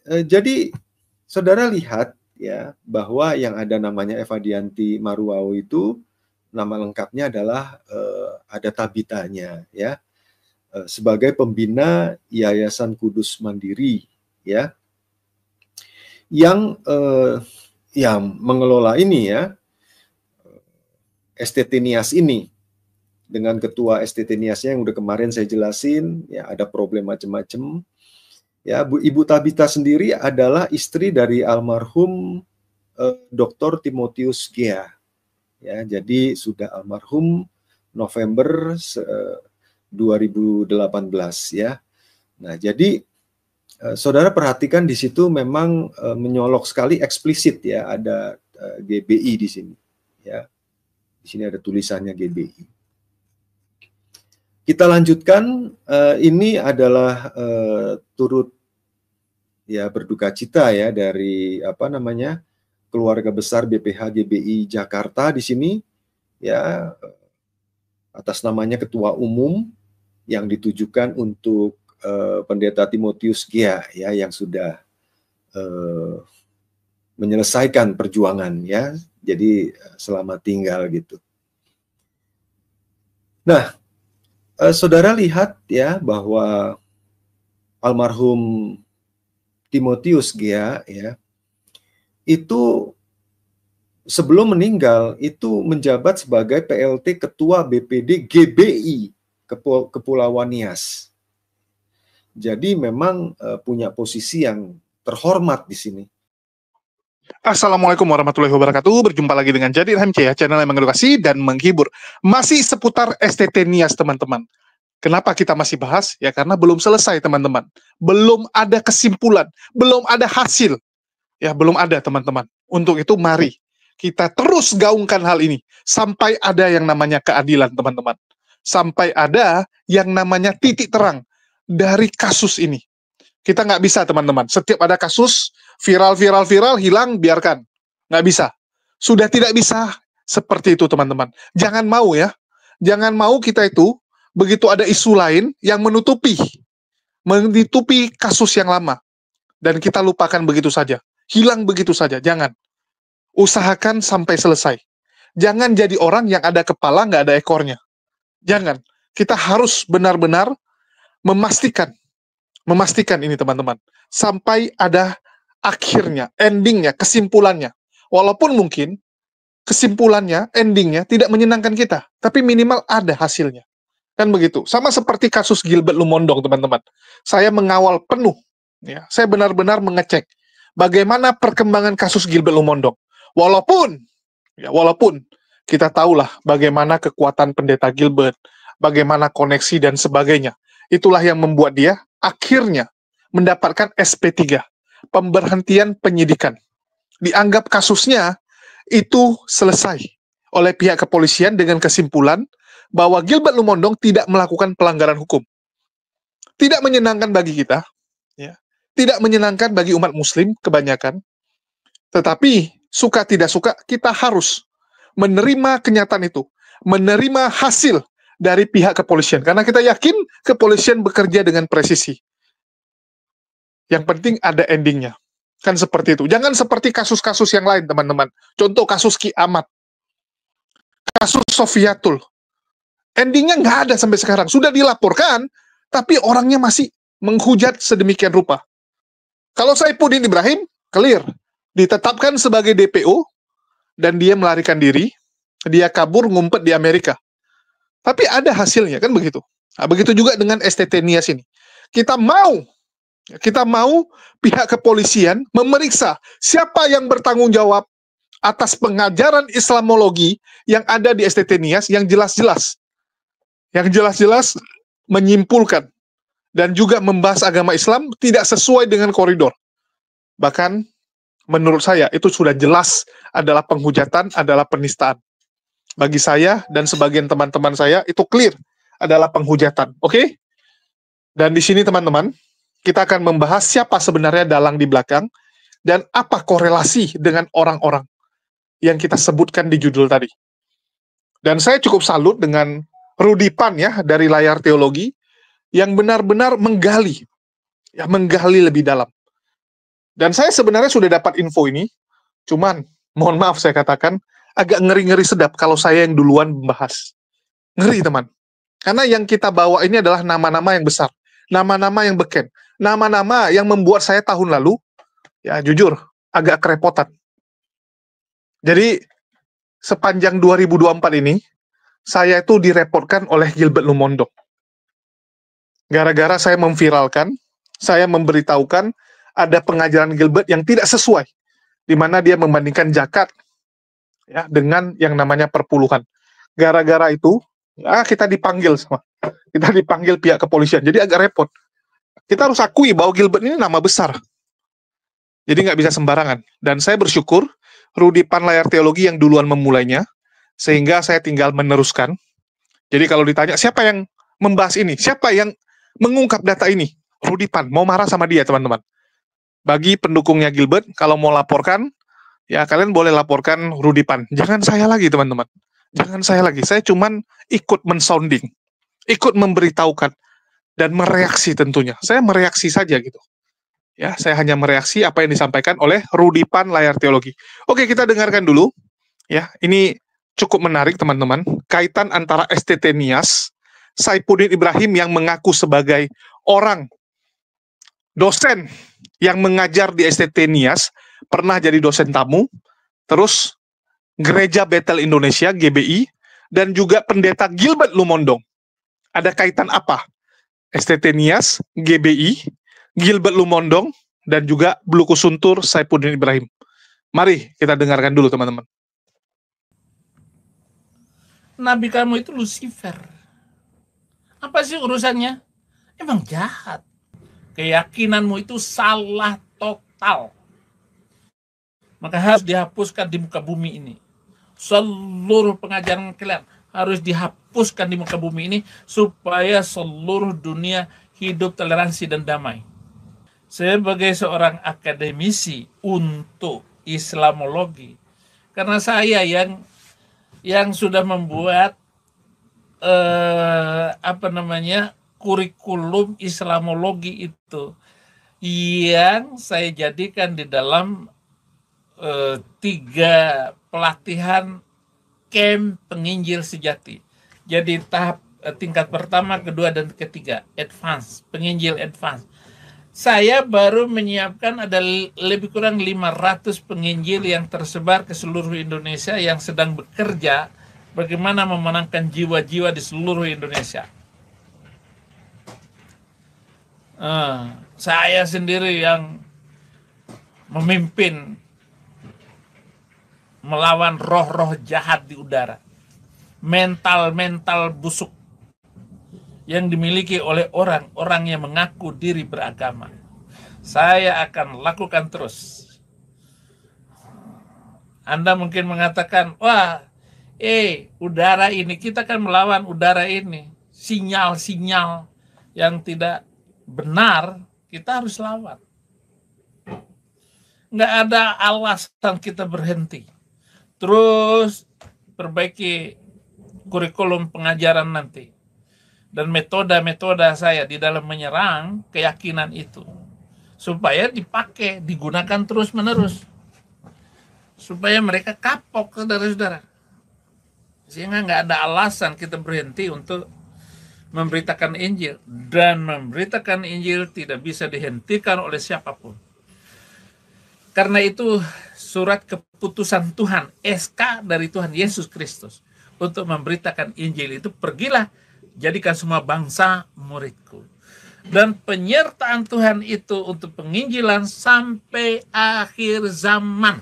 Jadi saudara lihat ya bahwa yang ada namanya Eva Dianti Maruwao itu nama lengkapnya adalah ada Tabitanya ya, sebagai pembina Yayasan Kudus Mandiri ya, yang mengelola ini ya, STT Nias ini, dengan ketua STT Niasnya yang udah kemarin saya jelasin ya, ada problem macam-macam. Ya, Ibu Tabita sendiri adalah istri dari almarhum Dr. Timotius Gea. Ya, jadi sudah almarhum November 2018 ya. Nah, jadi saudara perhatikan di situ memang menyolok sekali, eksplisit ya, ada GBI di sini. Ya, di sini ada tulisannya GBI. Kita lanjutkan, ini adalah turut ya berduka cita ya dari keluarga besar BPH GBI Jakarta di sini ya, atas namanya ketua umum yang ditujukan untuk Pendeta Timotius Gea ya, yang sudah menyelesaikan perjuangan ya, jadi selamat tinggal gitu. Nah, saudara lihat ya bahwa almarhum Timotius Gea ya, itu sebelum meninggal itu menjabat sebagai PLT Ketua BPD GBI Kepulauan Nias. Jadi memang punya posisi yang terhormat di sini. Assalamualaikum warahmatullahi wabarakatuh. Berjumpa lagi dengan Jadid HMC ya, channel yang mengedukasi dan menghibur. Masih seputar STT Nias, teman-teman. Kenapa kita masih bahas? Ya karena belum selesai, teman-teman. Belum ada kesimpulan, belum ada hasil. Ya, belum ada, teman-teman. Untuk itu mari kita terus gaungkan hal ini sampai ada yang namanya keadilan, teman-teman. Sampai ada yang namanya titik terang dari kasus ini. Kita nggak bisa, teman-teman. Setiap ada kasus, viral, hilang, biarkan. Nggak bisa. Sudah tidak bisa seperti itu, teman-teman. Jangan mau ya. Jangan mau kita itu, begitu ada isu lain yang menutupi kasus yang lama. Dan kita lupakan begitu saja. Hilang begitu saja. Jangan. Usahakan sampai selesai. Jangan jadi orang yang ada kepala, nggak ada ekornya. Jangan. Kita harus benar-benar memastikan ini, teman-teman, sampai ada akhirnya, endingnya, kesimpulannya. Walaupun mungkin kesimpulannya, endingnya tidak menyenangkan kita, tapi minimal ada hasilnya. Kan begitu. Sama seperti kasus Gilbert Lumondong, teman-teman. Saya mengawal penuh, ya. Saya benar-benar mengecek bagaimana perkembangan kasus Gilbert Lumondong. Walaupun kita tahulah bagaimana kekuatan pendeta Gilbert, bagaimana koneksi dan sebagainya. Itulah yang membuat dia akhirnya mendapatkan SP3, pemberhentian penyidikan. Dianggap kasusnya itu selesai oleh pihak kepolisian dengan kesimpulan bahwa Gilbert Lumondong tidak melakukan pelanggaran hukum. Tidak menyenangkan bagi kita, ya. Tidak menyenangkan bagi umat muslim kebanyakan, tetapi suka tidak suka kita harus menerima kenyataan itu, menerima hasil dari pihak kepolisian, karena kita yakin kepolisian bekerja dengan presisi. Yang penting ada endingnya. Kan seperti itu. Jangan seperti kasus-kasus yang lain, teman-teman. Contoh kasus Ki Ahmad, kasus Sofiatul. Endingnya nggak ada sampai sekarang. Sudah dilaporkan, tapi orangnya masih menghujat sedemikian rupa. Kalau Saifuddin Ibrahim, clear. Ditetapkan sebagai DPO, dan dia melarikan diri, dia kabur, ngumpet di Amerika. Tapi ada hasilnya, kan begitu. Nah, begitu juga dengan STT Nias ini. Kita mau pihak kepolisian memeriksa siapa yang bertanggung jawab atas pengajaran Islamologi yang ada di STT Nias yang jelas-jelas menyimpulkan dan juga membahas agama Islam tidak sesuai dengan koridor. Bahkan menurut saya itu sudah jelas adalah penghujatan, adalah penistaan. Bagi saya dan sebagian teman-teman saya itu clear adalah penghujatan. Oke? Dan di sini, teman-teman, kita akan membahas siapa sebenarnya dalang di belakang dan apa korelasi dengan orang-orang yang kita sebutkan di judul tadi. Dan saya cukup salut dengan Rudy Pan ya dari Layar Teologi yang benar-benar menggali lebih dalam. Dan saya sebenarnya sudah dapat info ini, cuman mohon maaf saya katakan, agak ngeri-ngeri sedap kalau saya yang duluan membahas. Ngeri teman. Karena yang kita bawa ini adalah nama-nama yang besar, nama-nama yang beken, nama-nama yang membuat saya tahun lalu, ya jujur, agak kerepotan. Jadi sepanjang 2024 ini, saya itu direpotkan oleh Gilbert Lumondong. Gara-gara saya memviralkan, saya memberitahukan ada pengajaran Gilbert yang tidak sesuai, di mana dia membandingkan zakat ya dengan yang namanya perpuluhan. Gara-gara itu, kita dipanggil pihak kepolisian. Jadi agak repot. Kita harus akui bahwa Gilbert ini nama besar. Jadi nggak bisa sembarangan. Dan saya bersyukur Rudy Pan Layar Teologi yang duluan memulainya, sehingga saya tinggal meneruskan. Jadi kalau ditanya siapa yang membahas ini, siapa yang mengungkap data ini, Rudy Pan. Mau marah sama dia teman-teman. Bagi pendukungnya Gilbert, kalau mau laporkan, ya kalian boleh laporkan Rudy Pan. Jangan saya lagi teman-teman. Jangan saya lagi. Saya cuman ikut mensounding, ikut memberitahukan dan mereaksi tentunya. Saya mereaksi saja gitu. Ya, saya hanya mereaksi apa yang disampaikan oleh Rudy Pan Layar Teologi. Oke, kita dengarkan dulu. Ya, ini cukup menarik teman-teman. Kaitan antara STT Nias, Saifuddin Ibrahim yang mengaku sebagai orang dosen yang mengajar di STT Nias, pernah jadi dosen tamu, terus Gereja Bethel Indonesia, GBI, dan juga pendeta Gilbert Lumondong. Ada kaitan apa? STT Nias, GBI, Gilbert Lumondong, dan juga Bluku Suntur Saifuddin Ibrahim. Mari kita dengarkan dulu teman-teman. Nabi kamu itu Lucifer. Apa sih urusannya? Emang jahat. Keyakinanmu itu salah total. Maka harus dihapuskan di muka bumi ini. Seluruh pengajaran kalian harus dihapuskan di muka bumi ini supaya seluruh dunia hidup toleransi dan damai. Sebagai seorang akademisi untuk Islamologi, karena saya yang sudah membuat kurikulum Islamologi itu yang saya jadikan di dalam 3 pelatihan camp penginjil sejati. Jadi tahap tingkat pertama, kedua, dan ketiga, advance, penginjil advance. Saya baru menyiapkan ada lebih kurang 500 penginjil yang tersebar ke seluruh Indonesia yang sedang bekerja bagaimana memenangkan jiwa-jiwa di seluruh Indonesia. Saya sendiri yang memimpin melawan roh-roh jahat di udara, mental-mental busuk yang dimiliki oleh orang-orang yang mengaku diri beragama. Saya akan lakukan terus. Anda mungkin mengatakan, wah, udara ini, kita kan melawan udara ini. Sinyal-sinyal yang tidak benar, kita harus lawan. Nggak ada alasan kita berhenti. Terus perbaiki kurikulum pengajaran nanti. Dan metode-metode saya di dalam menyerang keyakinan itu. Supaya dipakai, digunakan terus-menerus. Supaya mereka kapok, saudara-saudara. Sehingga nggak ada alasan kita berhenti untuk memberitakan Injil. Dan memberitakan Injil tidak bisa dihentikan oleh siapapun. Karena itu surat keputusan Tuhan, SK dari Tuhan Yesus Kristus untuk memberitakan Injil itu, pergilah, jadikan semua bangsa muridku. Dan penyertaan Tuhan itu untuk penginjilan sampai akhir zaman.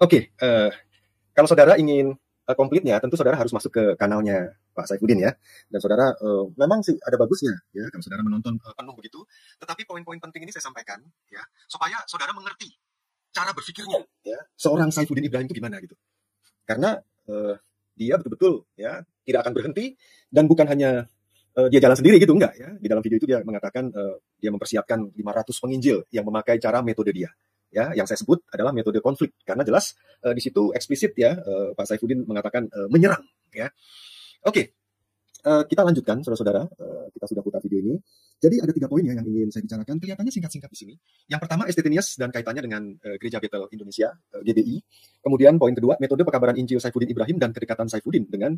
Oke, kalau saudara ingin komplitnya, tentu saudara harus masuk ke kanalnya Pak Saifuddin ya. Dan saudara memang sih ada bagusnya ya kalau saudara menonton penuh begitu. Tetapi poin-poin penting ini saya sampaikan ya supaya saudara mengerti cara berpikirnya ya seorang Saifuddin Ibrahim itu gimana gitu. Karena dia betul-betul ya tidak akan berhenti dan bukan hanya dia jalan sendiri gitu, enggak ya. Di dalam video itu dia mengatakan dia mempersiapkan 500 penginjil yang memakai cara metode dia. Ya, yang saya sebut adalah metode konflik karena jelas di situ eksplisit ya Pak Saifuddin mengatakan menyerang ya. Oke. Kita lanjutkan, saudara-saudara. Kita sudah putar video ini. Jadi ada 3 poin ya yang ingin saya bicarakan. Kelihatannya singkat-singkat di sini. Yang pertama, STT-NIAS dan kaitannya dengan Gereja Bethel Indonesia, GBI. Kemudian poin kedua, metode pekabaran Injil Saifuddin Ibrahim dan kedekatan Saifuddin dengan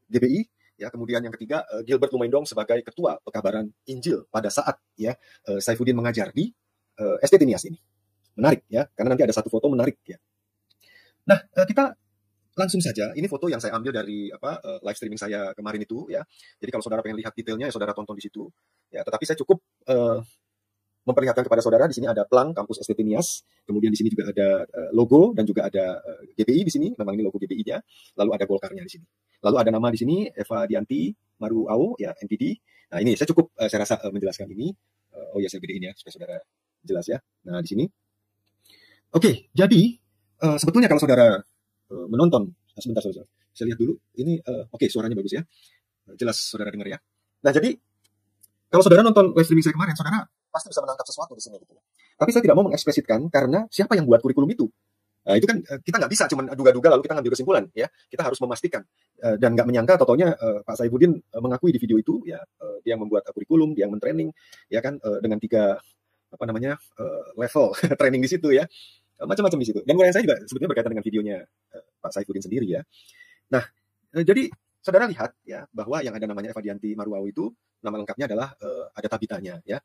GBI. Ya, kemudian yang ketiga, Gilbert Lumendong sebagai ketua pekabaran Injil pada saat ya Saifuddin mengajar di STT-NIAS ini. Menarik ya, karena nanti ada satu foto menarik ya. Nah, kita langsung saja, ini foto yang saya ambil dari live streaming saya kemarin itu ya. Jadi kalau saudara pengen lihat detailnya ya saudara tonton di situ. Ya, tetapi saya cukup memperlihatkan kepada saudara di sini ada pelang kampus STT-NIAS, kemudian di sini juga ada logo dan juga ada GBI di sini, memang ini logo GBI-nya. Lalu ada Golkarnya di sini. Lalu ada nama di sini Eva Dianti Maruau ya NPD. Nah, ini saya cukup saya rasa menjelaskan ini. Oh ya, saya gedein ya supaya saudara jelas ya. Nah, di sini. Oke, jadi sebetulnya kalau saudara menonton, sebentar saudara, saya lihat dulu, ini oke, suaranya bagus ya, jelas saudara dengar ya. Nah, jadi kalau saudara nonton live streaming saya kemarin, saudara pasti bisa menangkap sesuatu di sini gitu. Tapi saya tidak mau mengeksplisitkan karena siapa yang buat kurikulum itu. Nah, itu kan kita nggak bisa cuma duga-duga lalu kita ngambil kesimpulan ya. Kita harus memastikan dan nggak menyangka totonya Pak Saifuddin mengakui di video itu ya, dia yang membuat kurikulum, dia yang mentraining ya kan, dengan 3 level training di situ ya. Macam-macam di situ. Dan yang saya juga sebetulnya berkaitan dengan videonya Pak Saifuddin sendiri ya. Nah, jadi saudara lihat ya bahwa yang ada namanya Eva Dianti Maruau itu nama lengkapnya adalah ada tabitanya ya,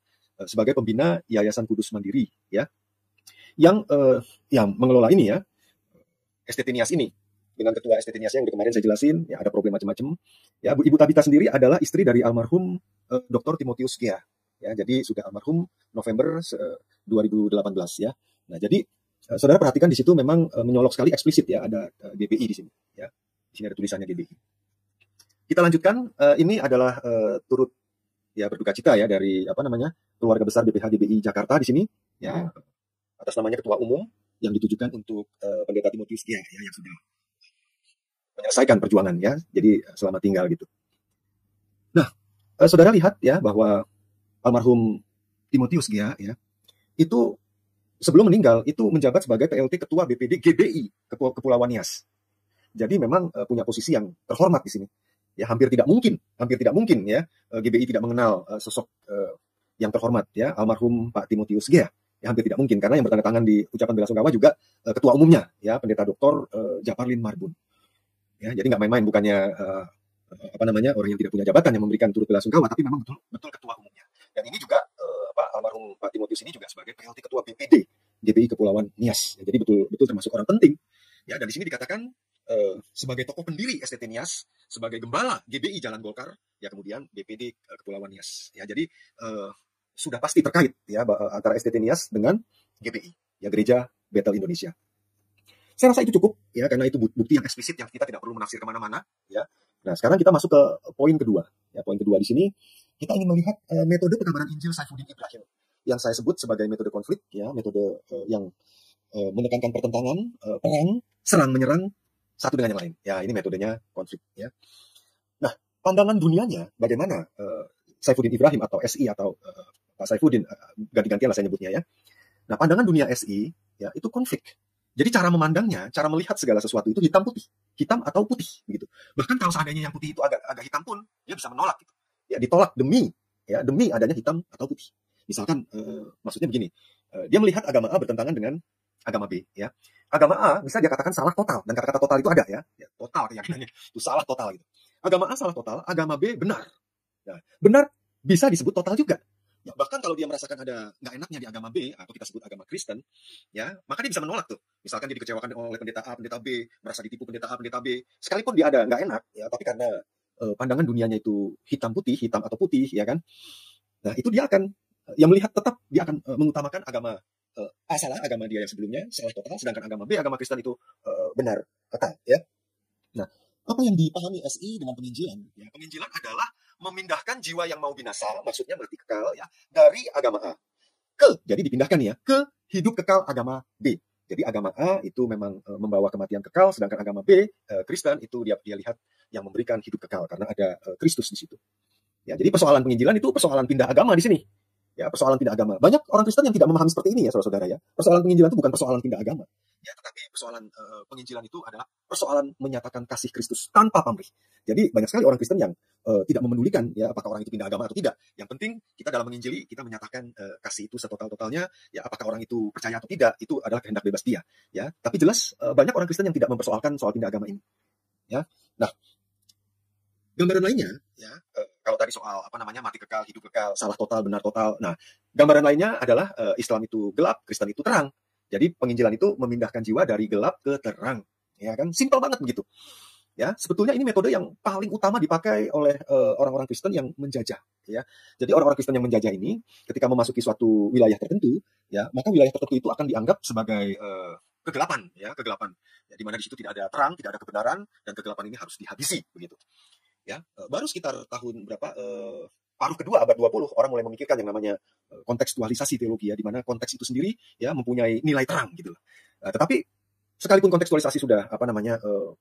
sebagai pembina Yayasan Kudus Mandiri ya, yang mengelola ini ya, STT-NIAS ini dengan ketua STT-NIAS yang kemarin saya jelasin ya, ada problem macam-macam ya. Ibu Tabita sendiri adalah istri dari almarhum Dr. Timotius Gia ya, jadi sudah almarhum November 2018 ya. Nah, jadi saudara perhatikan di situ memang menyolok sekali eksplisit ya, ada GBI di sini ya. Di sini ada tulisannya GBI. Kita lanjutkan, ini adalah turut ya berduka cita ya dari keluarga besar BPH GBI Jakarta di sini ya, atas namanya ketua umum yang ditujukan untuk Pendeta Timotius Gia ya, yang sudah menyelesaikan perjuangan ya. Jadi selamat tinggal gitu. Nah, saudara lihat ya bahwa almarhum Timotius Gia ya itu sebelum meninggal itu menjabat sebagai PLT Ketua BPD GBI Kepulauan Nias. Jadi memang punya posisi yang terhormat di sini. Ya, hampir tidak mungkin ya GBI tidak mengenal sosok yang terhormat ya, almarhum Pak Timotius Gia. Ya, hampir tidak mungkin karena yang bertanda tangan di ucapan bela sungkawa juga ketua umumnya ya, Pendeta Dr. Japarlin Marbun. Ya, jadi nggak main-main, bukannya orang yang tidak punya jabatan yang memberikan turut bela sungkawa, tapi memang betul ketua umumnya. Dan ini juga almarhum Pak Timotius ini juga sebagai PLT Ketua BPD GBI Kepulauan Nias. Ya, jadi betul termasuk orang penting. Ya, dan di sini dikatakan sebagai tokoh pendiri STT-NIAS, sebagai gembala GBI Jalan Golkar, ya kemudian BPD Kepulauan Nias. Ya, jadi sudah pasti terkait ya antara STT-NIAS dengan GBI, ya Gereja Bethel Indonesia. Saya rasa itu cukup ya, karena itu bukti yang eksplisit yang kita tidak perlu menafsir kemana-mana ya. Nah, sekarang kita masuk ke poin kedua. Ya, poin kedua di sini kita ingin melihat metode pekabaran Injil Saifuddin Ibrahim yang saya sebut sebagai metode konflik ya, metode yang menekankan pertentangan, perang, serang menyerang satu dengan yang lain. Ya, ini metodenya konflik ya. Nah, pandangan dunianya bagaimana Saifuddin Ibrahim atau SI atau Pak Saifuddin, ganti-gantian lah saya nyebutnya ya. Nah, pandangan dunia SI ya itu konflik. Jadi cara memandangnya, cara melihat segala sesuatu itu hitam putih, hitam atau putih begitu. Bahkan kalau seandainya yang putih itu agak hitam pun dia bisa menolak gitu. Ya, ditolak demi adanya hitam atau putih. Misalkan maksudnya begini, dia melihat agama A bertentangan dengan agama B ya. Agama A bisa dia katakan salah total, dan kata-kata total itu ada ya total keyakinannya itu salah total gitu. Agama A salah total, agama B benar. Nah, benar bisa disebut total juga. Ya, bahkan kalau dia merasakan ada nggak enaknya di agama B atau kita sebut agama Kristen, ya maka dia bisa menolak tuh. Misalkan dia dikecewakan oleh pendeta A, pendeta B, merasa ditipu pendeta A, pendeta B, sekalipun dia ada nggak enak, ya tapi karena pandangan dunianya itu hitam putih, hitam atau putih, ya kan? Nah, itu dia akan yang melihat tetap dia akan mengutamakan agama A salah, agama dia yang sebelumnya salah total, sedangkan agama B, agama Kristen itu benar total, ya. Nah, apa yang dipahami SI dengan penginjilan? Ya, penginjilan adalah memindahkan jiwa yang mau binasa, maksudnya mati kekal, ya, dari agama A jadi dipindahkan ya ke hidup kekal agama B. Jadi agama A itu memang membawa kematian kekal, sedangkan agama B, Kristen, itu dia lihat yang memberikan hidup kekal karena ada Kristus di situ. Ya, jadi persoalan penginjilan itu persoalan pindah agama di sini. Ya, persoalan pindah agama. Banyak orang Kristen yang tidak memahami seperti ini ya, saudara-saudara ya. Persoalan penginjilan itu bukan persoalan pindah agama. Ya, tetapi persoalan penginjilan itu adalah persoalan menyatakan kasih Kristus tanpa pamrih. Jadi banyak sekali orang Kristen yang tidak memedulikan ya apakah orang itu pindah agama atau tidak. Yang penting kita dalam menginjili kita menyatakan kasih itu setotal-totalnya. Ya apakah orang itu percaya atau tidak itu adalah kehendak bebas dia. Ya, tapi jelas banyak orang Kristen yang tidak mempersoalkan soal pindah agama ini. Ya, nah gambaran lainnya ya kalau tadi soal mati kekal, hidup kekal, salah total, benar total. Nah gambaran lainnya adalah Islam itu gelap, Kristen itu terang. Jadi penginjilan itu memindahkan jiwa dari gelap ke terang, ya kan? Simpel banget begitu. Ya, sebetulnya ini metode yang paling utama dipakai oleh orang-orang Kristen yang menjajah, ya. Jadi orang-orang Kristen yang menjajah ini ketika memasuki suatu wilayah tertentu, ya, maka wilayah tertentu itu akan dianggap sebagai kegelapan, ya, kegelapan. Ya, di mana di situ tidak ada terang, tidak ada kebenaran, dan kegelapan ini harus dihabisi, begitu. Ya, baru sekitar tahun berapa? Paruh kedua abad 20 orang mulai memikirkan yang namanya kontekstualisasi teologi ya, di mana konteks itu sendiri ya mempunyai nilai terang gitu. Tetapi sekalipun kontekstualisasi sudah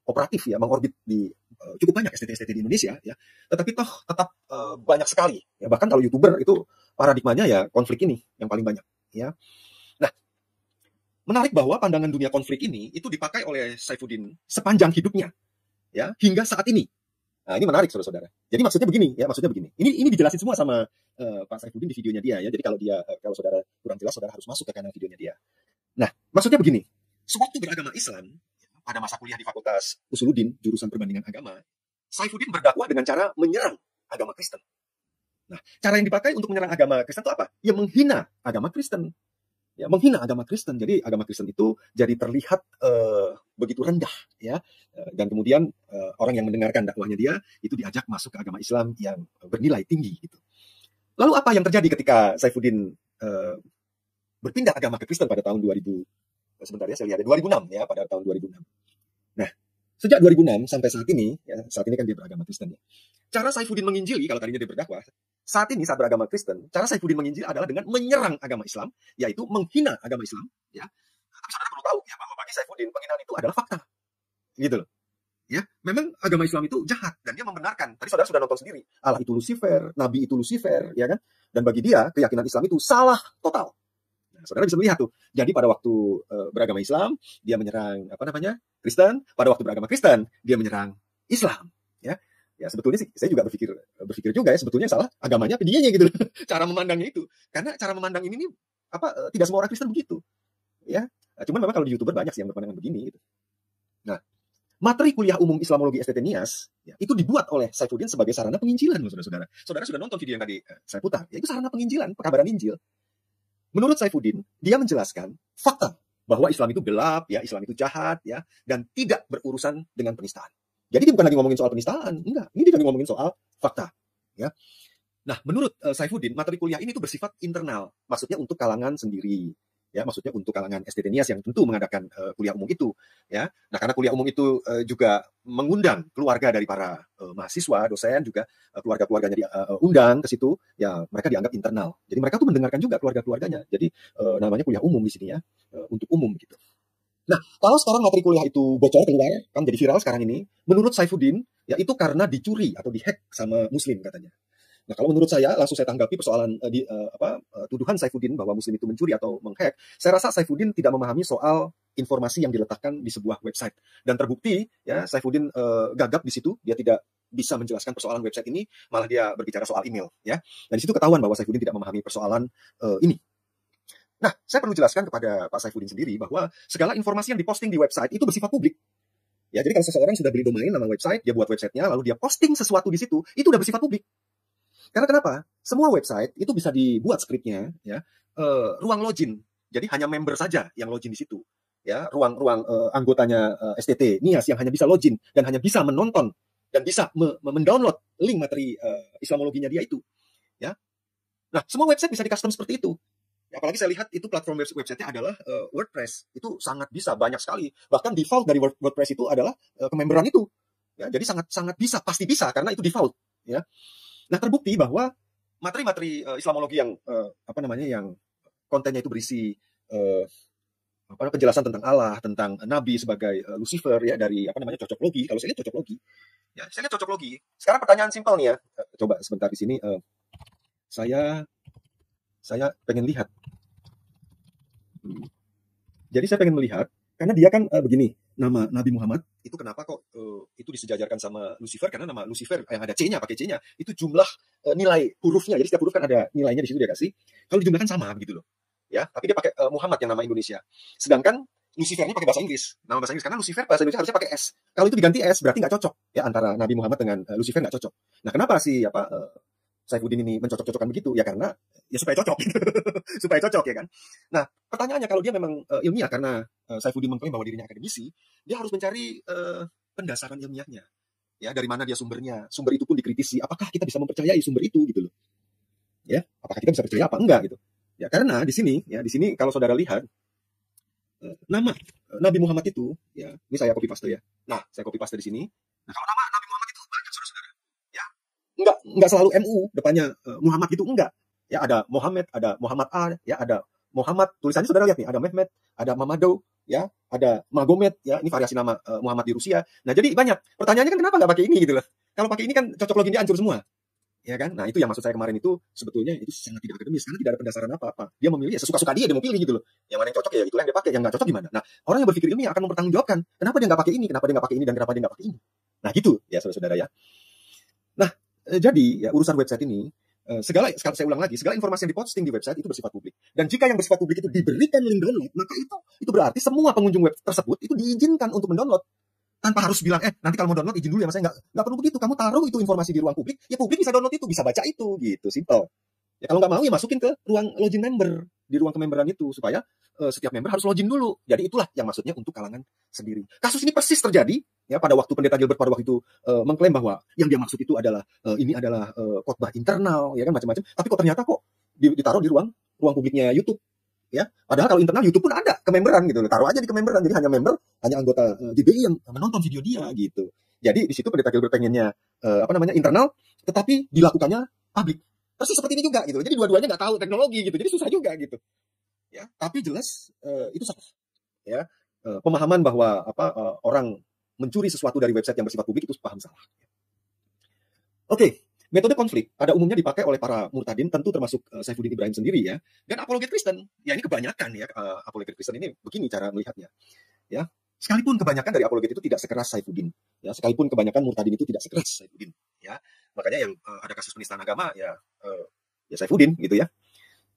operatif ya, mengorbit di cukup banyak STT di Indonesia ya, tetapi toh tetap banyak sekali ya, bahkan kalau YouTuber itu paradigmanya ya konflik ini yang paling banyak ya. Nah, menarik bahwa pandangan dunia konflik ini itu dipakai oleh Saifuddin sepanjang hidupnya ya, hingga saat ini. Nah, ini menarik saudara-saudara. Jadi maksudnya begini. Ini dijelasin semua sama Pak Saifuddin di videonya dia ya. Jadi kalau saudara kurang jelas, saudara harus masuk ke kanal videonya dia. Nah, maksudnya begini. Sewaktu beragama Islam pada masa kuliah di Fakultas Usuluddin, jurusan perbandingan agama, Saifuddin berdakwah dengan cara menyerang agama Kristen. Nah, cara yang dipakai untuk menyerang agama Kristen itu apa? Ya menghina agama Kristen. Ya, menghina agama Kristen. Jadi agama Kristen itu jadi terlihat begitu rendah ya. Dan kemudian orang yang mendengarkan dakwahnya dia itu diajak masuk ke agama Islam yang bernilai tinggi gitu. Lalu apa yang terjadi ketika Saifuddin berpindah agama ke Kristen pada tahun 2000? Sebentar ya, saya lihat 2006 ya, pada tahun 2006. Nah, sejak 2006 sampai saat ini kan dia beragama Kristen ya. Cara Saifuddin menginjili, kalau tadinya dia berdakwah, saat ini saat beragama Kristen, cara Saifuddin menginjili adalah dengan menyerang agama Islam, yaitu menghina agama Islam. Ya, tapi saudara perlu tahu ya bahwa bagi Saifuddin penghinaan itu adalah fakta, gitu loh. Ya, memang agama Islam itu jahat dan dia membenarkan. Tadi saudara sudah nonton sendiri, Allah itu Lucifer, Nabi itu Lucifer, ya kan? Dan bagi dia keyakinan Islam itu salah total. Nah, saudara bisa melihat tuh. Jadi pada waktu beragama Islam dia menyerang Kristen. Pada waktu beragama Kristen dia menyerang Islam. Ya. Ya sebetulnya sih saya juga berpikir juga ya sebetulnya salah agamanya apa dianya gitu. Cara memandangnya itu. Karena cara memandang ini nih tidak semua orang Kristen begitu. Ya. Cuman memang kalau di YouTuber banyak sih yang berpandangan begini gitu. Nah, materi kuliah umum Islamologi STT Nias ya, itu dibuat oleh Saifuddin sebagai sarana penginjilan, saudara-saudara. Saudara sudah nonton video yang tadi saya putar, ya itu sarana penginjilan, pekabaran Injil. Menurut Saifuddin, dia menjelaskan fakta bahwa Islam itu gelap, ya Islam itu jahat, ya dan tidak berurusan dengan penistaan. Jadi dia bukan lagi ngomongin soal penistaan, enggak. Ini dia lagi ngomongin soal fakta, ya. Nah, menurut Saifuddin, materi kuliah ini itu bersifat internal, maksudnya untuk kalangan sendiri. Ya, maksudnya untuk kalangan STT Nias yang tentu mengadakan kuliah umum itu, ya. Nah, karena kuliah umum itu juga mengundang keluarga dari para mahasiswa, dosen juga keluarga-keluarganya diundang ke situ, ya mereka dianggap internal. Jadi mereka tuh mendengarkan juga keluarga-keluarganya. Jadi namanya kuliah umum di sini ya, untuk umum gitu. Nah, kalau sekarang materi kuliah itu bocor keluar, kan jadi viral sekarang ini, menurut Saifuddin, ya itu karena dicuri atau dihack sama Muslim katanya. Nah, kalau menurut saya, langsung saya tanggapi persoalan tuduhan Saifuddin bahwa Muslim itu mencuri atau menghack. Saya rasa Saifuddin tidak memahami soal informasi yang diletakkan di sebuah website. Dan terbukti, ya Saifuddin gagap di situ, dia tidak bisa menjelaskan persoalan website ini, malah dia berbicara soal email. Ya. Dan di situ ketahuan bahwa Saifuddin tidak memahami persoalan ini. Nah, saya perlu jelaskan kepada Pak Saifuddin sendiri bahwa segala informasi yang diposting di website itu bersifat publik. Ya, jadi kalau seseorang sudah beli domain nama website, dia buat websitenya, lalu dia posting sesuatu di situ, itu udah bersifat publik. Karena kenapa? Semua website itu bisa dibuat skripnya, ya, ruang login. Jadi hanya member saja yang login di situ. Ya, ruang anggotanya STT Nias yang hanya bisa login dan hanya bisa menonton dan bisa mendownload link materi Islamologinya dia itu. Ya, nah semua website bisa di custom seperti itu. Ya, apalagi saya lihat itu platform website-nya adalah WordPress. Itu sangat bisa, banyak sekali. Bahkan default dari WordPress itu adalah kememberan itu. Ya, jadi sangat bisa, pasti bisa karena itu default. Ya. Nah, terbukti bahwa materi-materi Islamologi yang yang kontennya itu berisi penjelasan tentang Allah, tentang Nabi sebagai Lucifer ya dari cocok logi. Kalau saya lihat cocok logi. Ya, saya lihat cocok logi. Sekarang pertanyaan simpel nih ya. Coba sebentar di sini saya pengen lihat. Jadi saya pengen melihat Karena dia kan begini, nama Nabi Muhammad itu kenapa kok itu disejajarkan sama Lucifer? Karena nama Lucifer yang ada C-nya, pakai C-nya, itu jumlah nilai hurufnya. Jadi setiap huruf kan ada nilainya di situ dia kasih. Kalau dijumlahkan sama begitu loh. Ya, tapi dia pakai Muhammad yang nama Indonesia. Sedangkan Lucifer ini pakai bahasa Inggris. Nama bahasa Inggris karena Lucifer bahasa Indonesia harusnya pakai S. Kalau itu diganti S berarti nggak cocok ya, antara Nabi Muhammad dengan Lucifer nggak cocok. Nah, kenapa sih Saifuddin ini mencocok-cocokkan begitu? Ya karena ya supaya cocok. Supaya cocok ya kan. Nah, pertanyaannya kalau dia memang ilmiah karena Saifuddin mengklaim bahwa dirinya akademisi, dia harus mencari pendasaran ilmiahnya. Ya, dari mana dia sumbernya? Sumber itu pun dikritisi. Apakah kita bisa mempercayai sumber itu gitu loh? Ya, apakah kita bisa percaya apa enggak gitu? Ya, karena di sini kalau saudara lihat nama Nabi Muhammad itu, ya, ini saya copy paste ya. Nah, saya copy paste di sini. Nah, kalau nama Nabi Muhammad itu banyak saudara-saudara. Ya, enggak selalu MU depannya Muhammad gitu, enggak. Ya, ada Muhammad, ada Muhammad A, ya, ada Muhammad, tulisannya saudara lihat nih, ada Mehmet, ada Mamadou, ya, ada Magomed, ya, ini variasi nama Muhammad di Rusia. Nah, jadi banyak. Pertanyaannya kan kenapa nggak pakai ini gitu loh? Kalau pakai ini kan cocok login dia hancur semua. Ya kan? Nah, itu yang maksud saya kemarin itu sebetulnya itu sangat tidak akademis karena tidak ada pendasaran apa-apa. Dia memilih ya sesuka-suka dia mau pilih gitu loh. Yang mana yang cocok ya itulah yang dia pakai, yang nggak cocok gimana? Nah, orang yang berpikir ilmiah akan mempertanggungjawabkan kenapa dia nggak pakai ini, kenapa dia nggak pakai ini, dan kenapa dia nggak pakai ini. Nah, gitu ya saudara-saudara ya. Nah, jadi ya urusan website ini segala saya ulang lagi, segala informasi yang diposting di website itu bersifat publik. Dan jika yang bersifat publik itu diberikan link download, maka itu berarti semua pengunjung web tersebut itu diizinkan untuk mendownload. Tanpa harus bilang, nanti kalau mau download izin dulu ya mas, saya nggak perlu begitu. Kamu taruh itu informasi di ruang publik, ya publik bisa download itu, bisa baca itu, gitu, simple. Ya kalau nggak mau ya masukin ke ruang login member, di ruang kememberan itu, supaya setiap member harus login dulu. Jadi itulah yang maksudnya untuk kalangan sendiri. Kasus ini persis terjadi, ya pada waktu Pendeta Gilbert pada waktu itu mengklaim bahwa yang dia maksud itu adalah ini adalah khotbah internal, ya kan macam-macam. Tapi kok ternyata kok ditaruh di ruang publiknya YouTube. Ya, padahal kalau internal YouTube pun ada kememberan gitu loh, taruh aja di kememberan, jadi hanya member, hanya anggota GBI yang menonton video dia gitu. Jadi di situ Pendeta Gilbert pengennya internal, tetapi dilakukannya publik. Persis seperti ini juga gitu. Jadi dua-duanya nggak tahu teknologi gitu, jadi susah juga gitu. Ya, tapi jelas itu salah. Ya, pemahaman bahwa orang mencuri sesuatu dari website yang bersifat publik itu paham salah. Oke. Metode konflik pada umumnya dipakai oleh para murtadin, tentu termasuk Saifuddin Ibrahim sendiri ya, dan apologet Kristen. Ya ini kebanyakan ya, apologet Kristen ini begini cara melihatnya. Ya, sekalipun kebanyakan dari apologet itu tidak sekeras Saifuddin, ya, sekalipun kebanyakan murtadin itu tidak sekeras Saifuddin, ya. Makanya yang ada kasus penistaan agama ya Saifuddin gitu ya.